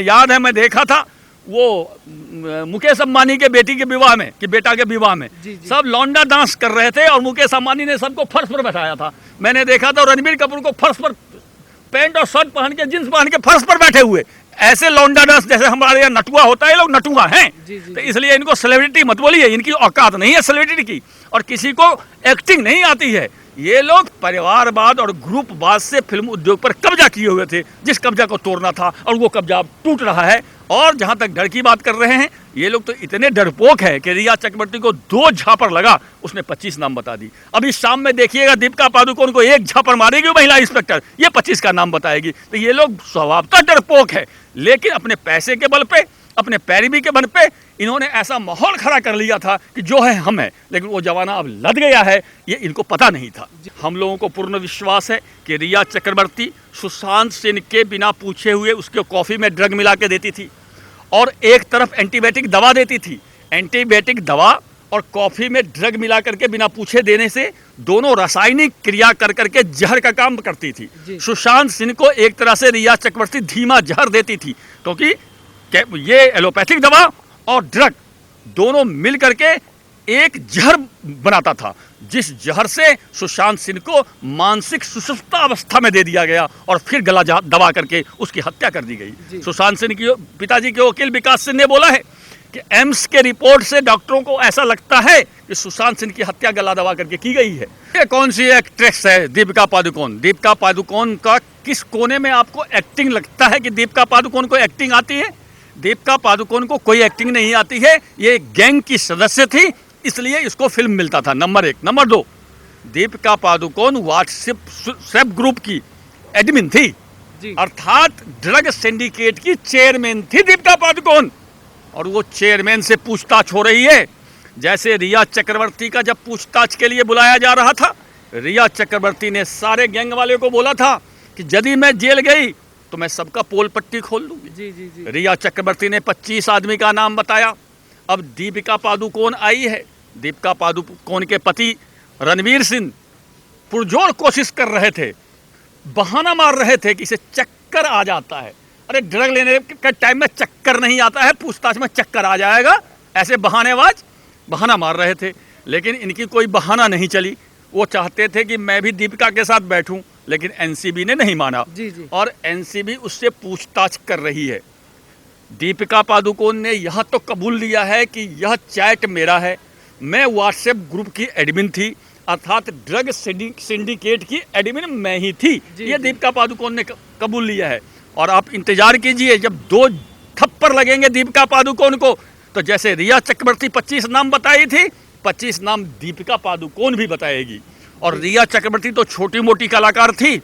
याद है, मैं देखा था वो मुकेश अंबानी के बेटी के विवाह में कि बेटा के विवाह में सब लौंडा डांस कर रहे थे और मुकेश अंबानी ने सबको फर्श पर बैठाया था। मैंने देखा था रणबीर कपूर को फर्श पर पैंट और शर्ट पहन के, जींस पहन के फर्श पर बैठे हुए। ऐसे लौंडा डांस जैसे हमारे यहाँ नटुआ होता है, ये लोग नटुआ हैं। तो इसलिए इनको सेलिब्रिटी मत बोलिए, इनकी औकात नहीं है सेलिब्रिटी की, और किसी को एक्टिंग नहीं आती है। ये लोग परिवारवाद और ग्रुपवाद से फिल्म उद्योग पर कब्जा किए हुए थे, जिस कब्जा को तोड़ना था, और वो कब्जा अब टूट रहा है। और जहां तक डर की बात कर रहे हैं, ये लोग तो इतने डरपोक है कि रिया चक्रवर्ती को 2 झापड़ लगा, उसने 25 नाम बता दी। अभी शाम में देखिएगा दीपिका पादुकोण को 1 झापड़ मारेगी महिला इंस्पेक्टर, ये 25 का नाम बताएगी। तो ये लोग स्वभावतः डरपोक है, लेकिन अपने पैसे के बल पे, अपने पैरवी के बल पे इन्होंने ऐसा माहौल खड़ा कर लिया था कि जो है हम है, लेकिन वो जमाना अब लद गया है, ये इनको पता नहीं था। हम लोगों को पूर्ण विश्वास है कि रिया चक्रवर्ती सुशांत सिंह के बिना पूछे हुए उसके कॉफ़ी में ड्रग मिला के देती थी और एक तरफ एंटीबायोटिक दवा देती थी। एंटीबायोटिक दवा और कॉफ़ी में ड्रग मिला करके बिना पूछे देने से दोनों रासायनिक क्रिया कर करके जहर का काम करती थी। सुशांत सिंह को एक तरह से रिया चक्रवर्ती धीमा जहर देती थी, क्योंकि ये एलोपैथिक दवा और ड्रग दोनों मिल करके एक जहर बनाता था, जिस जहर से सुशांत सिंह को मानसिक सुषुप्त अवस्था में दे दिया गया और फिर गला दबा करके उसकी हत्या कर दी गई। सुशांत सिंह की पिताजी के वकील विकास सिंह ने बोला है कि एम्स के रिपोर्ट से डॉक्टरों को ऐसा लगता है कि सुशांत सिंह की हत्या गला दबा करके की गई है। ये कौन सी एक्ट्रेस है दीपिका पादुकोण? दीपिका पादुकोण का किस कोने में आपको एक्टिंग लगता है कि दीपिका पादुकोण को एक्टिंग आती है? दीपिका पादुकोण को कोई एक्टिंग नहीं आती है। ये गैंग की सदस्य थी, इसलिए इसको फिल्म मिलता था, number 1। Number 2, Deepika Padukone WhatsApp group की एडमिन थी, अर्थात ड्रग सिंडिकेट की चेयरमैन थी दीपिका पादुकोण, और वो चेयरमैन से पूछताछ हो रही है। जैसे रिया चक्रवर्ती का जब पूछताछ के लिए बुलाया जा रहा था, रिया चक्रवर्ती ने सारे गैंग वाले को बोला था कि यदि मैं जेल गई तो मैं सबका पोल पट्टी खोल दूंगी। रिया चक्रवर्ती ने 25 आदमी का नाम बताया। अब दीपिका पादुकोण आई है। दीपिका पादुकोण के पति रणवीर सिंह पुरजोर कोशिश कर रहे थे, बहाना मार रहे थे कि इसे चक्कर आ जाता है। अरे ड्रग लेने के टाइम में चक्कर नहीं आता है, पूछताछ में चक्कर आ जाएगा, ऐसे बहानेबाज बहाना मार रहे थे। लेकिन इनकी कोई बहाना नहीं चली। वो चाहते थे कि मैं भी दीपिका के साथ बैठूं, लेकिन एनसीबी ने नहीं माना। और एनसीबी उससे पूछताछ कर रही है। दीपिका पादुकोण ने यह तो कबूल लिया है कि यह चैट मेरा है, मैं व्हाट्सएप ग्रुप की एडमिन थी, अर्थात ड्रग सिंडिकेट की एडमिन मैं ही थी। ये दीपिका पादुकोण ने कबूल लिया है। और आप इंतजार कीजिए, जब 2 थप्पड़ लगेंगे दीपिका पादुकोण को, तो जैसे रिया चक्रवर्ती 25 नाम बताई थी, 25 नाम दीपिका पादुकोण भी बताएगी। और रिया चक्रवर्ती तो छोटी मोटी कलाकार थी,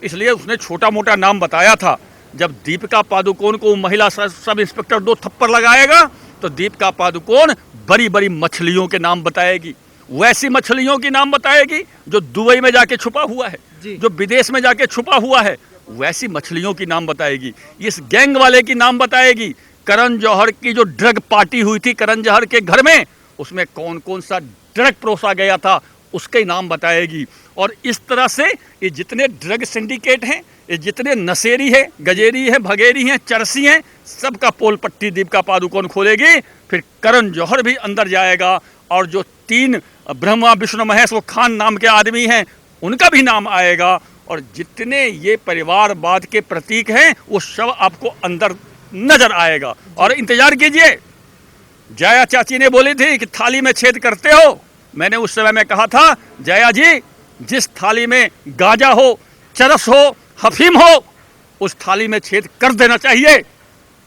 इसलिए उसने छोटा मोटा नाम बताया था। जब दीपिका पादुकोण को महिला सब इंस्पेक्टर 2 थप्पड़ लगाएगा, तो दीपिका पादुकोण बड़ी बड़ी मछलियों के नाम बताएगी, वैसी मछलियों की नाम बताएगी जो दुबई में जाके छुपा हुआ है, जो विदेश में जाके छुपा हुआ है, वैसी मछलियों की नाम बताएगी। इस गैंग वाले की नाम बताएगी। करण जौहर की जो ड्रग पार्टी हुई थी करण जौहर के घर में, उसमें कौन कौन सा ड्रग परोसा गया था, उसके नाम बताएगी। और इस तरह से ये जितने ड्रग सिंडिकेट हैं, ये जितने नशेरी हैं, गजेरी हैं, भगेरी हैं, चरसी हैं, सबका पोल पट्टी दीपिका पादुकोण खोलेगी। फिर करण जौहर भी अंदर जाएगा, और जो 3 ब्रह्मा विष्णु महेश वो खान नाम के आदमी हैं, उनका भी नाम आएगा। और जितने ये परिवारवाद के प्रतीक हैं, वो सब आपको अंदर नजर आएगा। और इंतजार कीजिए, जया चाची ने बोली थी कि थाली में छेद करते हो। मैंने उस समय में कहा था, जया जी, जिस थाली में गांजा हो, चरस हो, हफीम हो, उस थाली में छेद कर देना चाहिए।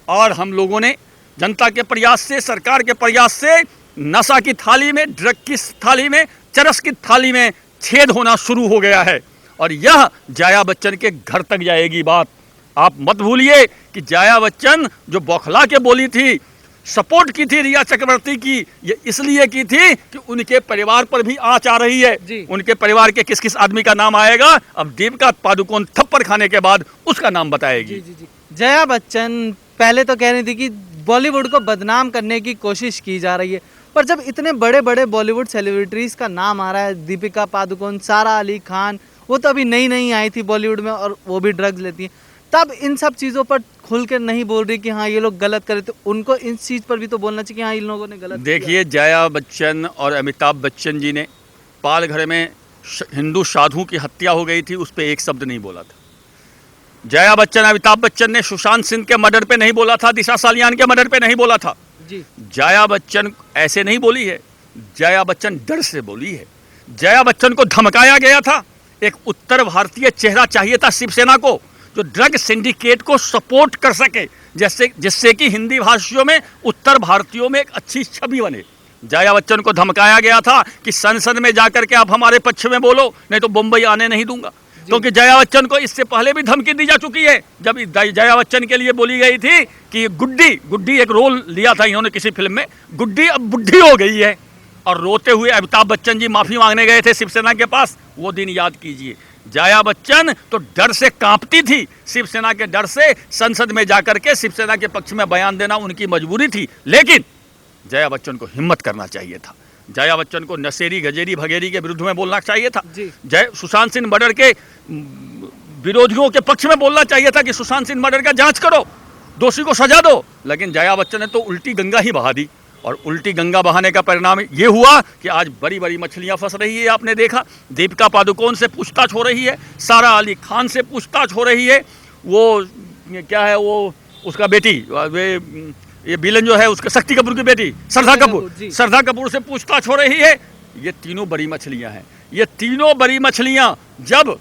और हम लोगों ने जनता के प्रयास से, सरकार के प्रयास से नशा की थाली में, ड्रग की थाली में, चरस की थाली में छेद होना शुरू हो गया है। और यह जया बच्चन के घर तक जाएगी बात। आप मत भूलिए कि जया बच्चन जो बौखला के बोली थी, सपोर्ट की थी रिया चक्रवर्ती की, ये इसलिए की थी कि उनके परिवार पर भी आंच आ रही है। उनके परिवार के किस किस आदमी का नाम आएगा, अब दीपिका पादुकोण थप्पड़ खाने के बाद उसका नाम बताएगी। जया बच्चन पहले तो कह रही थी कि बॉलीवुड को बदनाम करने की कोशिश की जा रही है, पर जब इतने बड़े बड़े बॉलीवुड सेलिब्रिटीज का नाम आ रहा है, दीपिका पादुकोण, सारा अली खान, वो तो अभी नई नई आई थी बॉलीवुड में और वो भी ड्रग्स लेती हैं, तब इन सब चीज़ों पर खुल कर नहीं बोल रही कि हाँ ये लोग गलत करे, तो उनको इस चीज़ पर भी तो बोलना चाहिए कि हाँ इन लोगों ने गलत देखिए, जया बच्चन और अमिताभ बच्चन जी ने पालघर में हिंदू साधुओं की हत्या हो गई थी, उस पर एक शब्द नहीं बोला था। जया बच्चन, अमिताभ बच्चन ने सुशांत सिंह के मर्डर पे नहीं बोला था, दिशा सालियान के मर्डर पे नहीं बोला था जी। जया बच्चन ऐसे नहीं बोली है, जया बच्चन डर से बोली है। जया बच्चन को धमकाया गया था। एक उत्तर भारतीय चेहरा चाहिए था शिवसेना को, जो ड्रग सिंडिकेट को सपोर्ट कर सके, जिससे कि हिंदी भाषियों में, उत्तर भारतीयों में एक अच्छी छवि बने। जया बच्चन को धमकाया गया था कि संसद में जाकर के आप हमारे पक्ष में बोलो, नहीं तो मुंबई आने नहीं दूंगा। क्योंकि जया बच्चन को इससे पहले भी धमकी दी जा चुकी है। जब जया बच्चन के लिए बोली गई थी कि गुड्डी एक रोल लिया था इन्होंने किसी फिल्म में, गुड्डी अब बुढ़ी हो गई है, और रोते हुए अमिताभ बच्चन जी माफी मांगने गए थे शिवसेना के पास, वो दिन याद कीजिए। जया बच्चन तो डर से कांपती थी, शिवसेना के डर से संसद में जाकर के शिवसेना के पक्ष में बयान देना उनकी मजबूरी थी। लेकिन जया बच्चन को हिम्मत करना चाहिए था। जया बच्चन को नशेरी गजेरी भगेरी के विरुद्ध में बोलना चाहिए था। सुशांत सिंह मर्डर के विरोधियों के पक्ष में बोलना चाहिए था कि सुशांत सिंह मर्डर का जांच करो, दोषी को सजा दो। लेकिन जया बच्चन ने तो उल्टी गंगा ही बहा दी, और उल्टी गंगा बहाने का परिणाम ये हुआ कि आज बड़ी बड़ी मछलियां फंस रही है। आपने देखा, दीपिका पादुकोण से पूछताछ हो रही है, सारा अली खान से पूछताछ हो रही है, वो क्या है, वो उसका बेटी, ये विलन जो है उसका, शक्ति कपूर की बेटी श्रद्धा कपूर से पूछताछ हो रही है। ये तीनों बड़ी मछलियां हैं। ये तीनों बड़ी मछलियां जब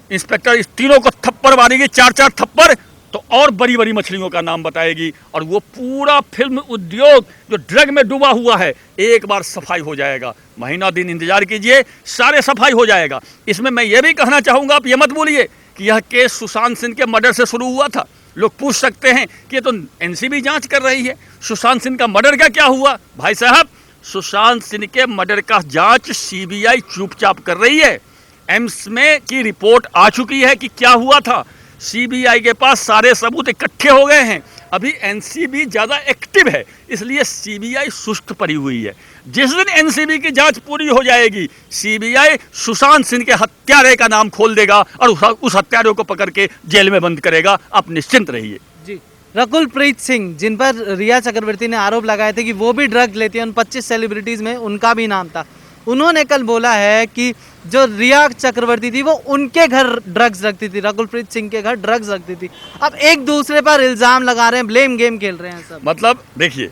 इंस्पेक्टर इस तीनों को थप्पड़ मारेगी, 4-4 थप्पड़, तो और बड़ी बड़ी मछलियों का नाम बताएगी, और वो पूरा फिल्म उद्योग जो ड्रग में डूबा हुआ है एक बार सफाई हो जाएगा। महीना दिन इंतजार कीजिए, सारे सफाई हो जाएगा। इसमें मैं ये भी कहना चाहूँगा, आप ये मत बोलिए कि यह केस सुशांत सिंह के मर्डर से शुरू हुआ था। लोग पूछ सकते हैं कि ये तो एनसीबी जांच कर रही है, सुशांत सिंह का मर्डर का क्या हुआ? भाई साहब, सुशांत सिंह के मर्डर का जांच सीबीआई चुपचाप कर रही है। एम्स में की रिपोर्ट आ चुकी है कि क्या हुआ था। सीबीआई के पास सारे सबूत इकट्ठे हो गए हैं। अभी एनसीबी ज़्यादा एक्टिव है, इसलिए सीबीआई सुस्त पड़ी हुई है। जिस दिन एनसीबी की जांच पूरी हो जाएगी, सीबीआई सुशांत सिंह के हत्यारे का नाम खोल देगा और उस हत्यारे को पकड़ के जेल में बंद करेगा। आप निश्चिंत रहिए। जी। रकुलप्रीत सिंह, जिन पर रिया चक्रवर्ती ने आरोप लगाए थे कि वो भी ड्रग लेती है, उन 25 सेलिब्रिटीज़ में उनका भी नाम था, उन्होंने कल बोला है कि जो रिया चक्रवर्ती थी वो उनके घर ड्रग्स रखती थी, रकुलप्रीत सिंह के घर ड्रग्स रखती थी। अब एक दूसरे पर इल्जाम लगा रहे हैं, ब्लेम गेम खेल रहे हैं सब। मतलब देखिए,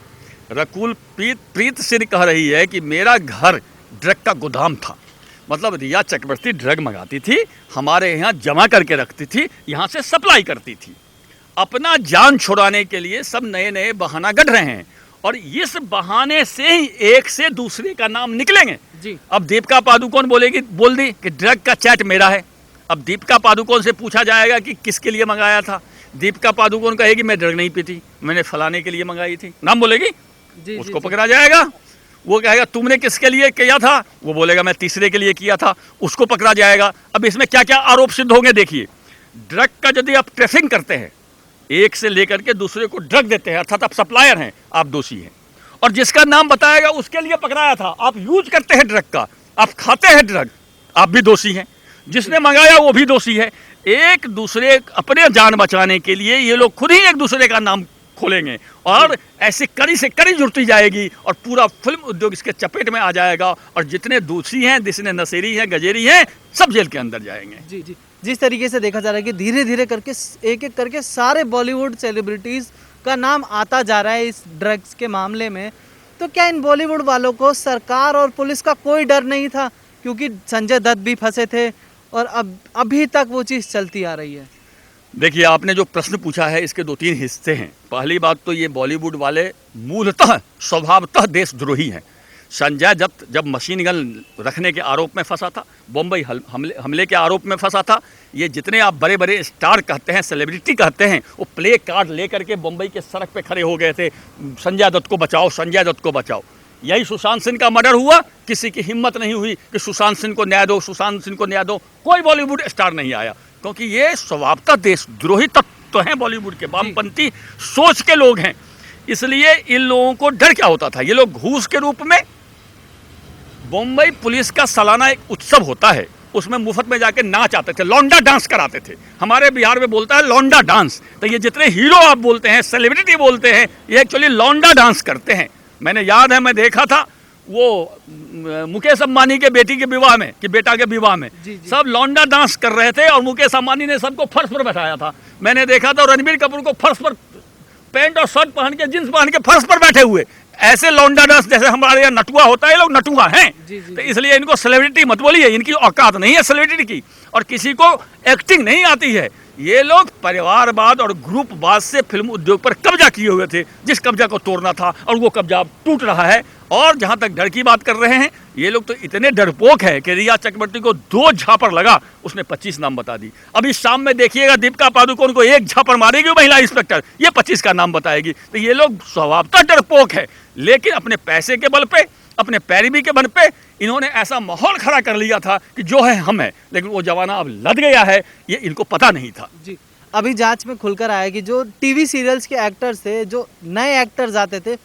रकुलप्रीत सिंह कह रही है कि मेरा घर ड्रग का गोदाम था। मतलब रिया चक्रवर्ती ड्रग मंगाती थी, हमारे यहाँ जमा करके रखती थी, यहाँ से सप्लाई करती थी। अपना जान छुड़ाने के लिए सब नए नए बहाना गढ़ रहे हैं, और इस बहाने से ही एक से दूसरे का नाम निकलेंगे जी। अब दीपिका पादुकोण बोल दी कि ड्रग का चैट मेरा है। अब दीपिका पादुकोण से पूछा जाएगा कि किसके लिए मंगाया था। दीपिका पादुकोण कहेगी मैं ड्रग नहीं पीती, मैंने फलाने के लिए मंगाई थी, नाम बोलेगी जी, उसको पकड़ा जाएगा। वो कहेगा तुमने किसके लिए किया था, वो बोलेगा मैं तीसरे के लिए किया था, उसको पकड़ा जाएगा। अब इसमें क्या क्या आरोप सिद्ध होंगे देखिए। ड्रग का यदि आप ट्रेसिंग करते हैं, एक से लेकर के दूसरे को ड्रग देते हैं, अर्थात आप सप्लायर हैं, आप दोषी हैं। और जिसका नाम बताएगा उसके लिए पकड़ाया था, आप यूज करते हैं ड्रग का, आप खाते हैं ड्रग, आप भी दोषी हैं। जिसने मंगाया वो भी दोषी है। एक दूसरे अपने जान बचाने के लिए ये लोग खुद ही एक दूसरे का नाम खोलेंगे, और ऐसी कड़ी से कड़ी जुड़ती जाएगी, और पूरा फिल्म उद्योग इसके चपेट में आ जाएगा। और जितने दोषी हैं, जितने नशेरी हैं, गजेरी हैं, सब जेल के अंदर जाएंगे। जी जी। जिस तरीके से देखा जा रहा है कि धीरे धीरे करके एक एक करके सारे बॉलीवुड सेलिब्रिटीज़ का नाम आता जा रहा है इस ड्रग्स के मामले में, तो क्या इन बॉलीवुड वालों को सरकार और पुलिस का कोई डर नहीं था? क्योंकि संजय दत्त भी फंसे थे और अब अभी तक वो चीज़ चलती आ रही है। देखिए, आपने जो प्रश्न पूछा है इसके 2-3 हिस्से हैं। पहली बात तो ये बॉलीवुड वाले मूलतः स्वभावतः देशद्रोही हैं। संजय दत्त जब मशीन गन रखने के आरोप में फंसा था, बम्बई हमले के आरोप में फंसा था, ये जितने आप बड़े बड़े स्टार कहते हैं, सेलिब्रिटी कहते हैं, वो प्ले कार्ड लेकर के बम्बई के सड़क पे खड़े हो गए थे, संजय दत्त को बचाओ, संजय दत्त को बचाओ। यही सुशांत सिंह का मर्डर हुआ, किसी की हिम्मत नहीं हुई कि सुशांत सिंह को न्याय दो, सुशांत सिंह को न्याय दो। कोई बॉलीवुड स्टार नहीं आया, क्योंकि ये स्वभावतः देशद्रोही तत्व हैं, बॉलीवुड के वामपंथी सोच के लोग हैं। इसलिए इन लोगों को डर क्या होता था, ये लोग घूस के रूप में, बम्बई पुलिस का सालाना एक उत्सव होता है, उसमें मुफ्त में जाके नाच आते थे, लौंडा डांस कराते थे। हमारे बिहार में बोलता है लौंडा डांस। तो ये जितने हीरो आप बोलते हैं, सेलिब्रिटी बोलते हैं, ये एक्चुअली लौंडा डांस करते हैं। मैंने याद है, मैं देखा था वो मुकेश अंबानी के बेटी के विवाह में, कि बेटा के विवाह में सब लौंडा डांस कर रहे थे और मुकेश अंबानी ने सबको फर्श पर बैठाया था। मैंने देखा था रणबीर कपूर को फर्श पर पैंट और शर्ट पहन के, जींस पहन के फर्श पर बैठे हुए। ऐसे लौंडा डांस जैसे हमारे यहाँ नटुआ होता है, ये लोग नटुआ हैं। तो इसलिए इनको सेलिब्रिटी मत बोलिए, इनकी औकात नहीं है सेलिब्रिटी की, और किसी को एक्टिंग नहीं आती है। ये लोग परिवारवाद और ग्रुपवाद से फिल्म उद्योग पर कब्जा किए हुए थे, जिस कब्जा को तोड़ना था, और वो कब्जा अब टूट रहा है। और जहां तक डर की बात कर रहे हैं, ये लोग तो इतने डरपोक है कि रिया चक्रवर्ती को 2 झापड़ लगा, उसने 25 नाम बता दी। अभी शाम में देखिएगा दीपिका पादुकोण को 1 झापड़ मारेगी महिला इंस्पेक्टर, ये 25 का नाम बताएगी। तो ये लोग स्वभावतः डरपोक है, लेकिन अपने पैसे के बल पे, अपने पैरवी के बल पे इन्होंने ऐसा माहौल खड़ा कर लिया था कि जो है हम है, लेकिन वो जमाना अब लद गया है, ये इनको पता नहीं था। जी, अभी जांच में खुलकर आया कि जो टीवी सीरियल्स के एक्टर्स थे, जो नए एक्टर्स आते थे,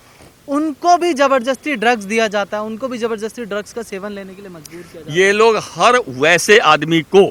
उनको भी जबरदस्ती ड्रग्स दिया जाता है, उनको भी जबरदस्ती ड्रग्स का सेवन लेने के लिए मजबूर किया जाता है। ये लोग हर वैसे आदमी को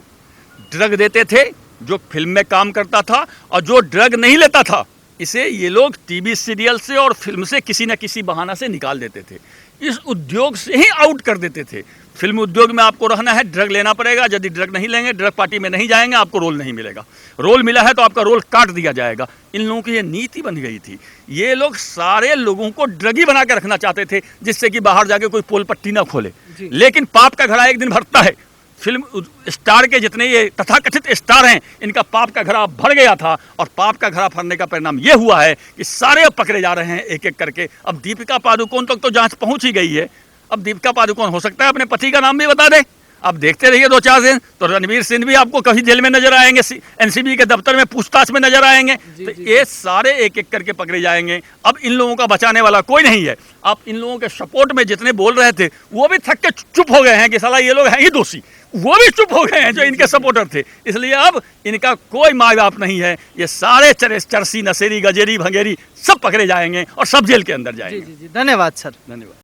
ड्रग देते थे जो फिल्म में काम करता था, और जो ड्रग नहीं लेता था, इसे ये लोग टीवी सीरियल से और फिल्म से किसी न किसी बहाना से निकाल देते थे। इस उद्योग से ही आउट कर देते थे। फिल्म उद्योग में आपको रहना है, ड्रग लेना पड़ेगा। यदि ड्रग नहीं लेंगे, ड्रग पार्टी में नहीं जाएंगे, आपको रोल नहीं मिलेगा। रोल मिला है तो आपका रोल काट दिया जाएगा। इन लोगों की ये नीति बन गई थी। ये लोग सारे लोगों को ड्रगी बना के रखना चाहते थे, जिससे कि बाहर जाके कोई पोल पट्टी ना खोले। लेकिन पाप का घड़ा एक दिन भरता है। फिल्म स्टार के जितने ये तथाकथित स्टार हैं, इनका पाप का घड़ा भर गया था, और पाप का घड़ा भरने का परिणाम ये हुआ है कि सारे अब पकड़े जा रहे हैं एक एक करके। अब दीपिका पादुकोण तक तो जांच पहुंच ही गई है। अब दीपिका पादुकोण हो सकता है अपने पति का नाम भी बता दे। अब देखते रहिए 2-4 दिन, तो रणवीर सिंह भी आपको कभी जेल में नजर आएंगे, एनसीबी के दफ्तर में पूछताछ में नजर आएंगे। तो ये सारे एक एक करके पकड़े जाएंगे। अब इन लोगों का बचाने वाला कोई नहीं है। अब इन लोगों के सपोर्ट में जितने बोल रहे थे, वो भी थक के चुप हो गए हैं कि साला ये लोग हैं ही दोषी। वो भी चुप हो गए हैं जो इनके सपोर्टर थे। इसलिए अब इनका कोई माँ बाप नहीं है। ये सारे चरसी, नशेरी, गजेरी, भंगेरी सब पकड़े जाएंगे और सब जेल के अंदर जाएंगे। धन्यवाद सर। धन्यवाद।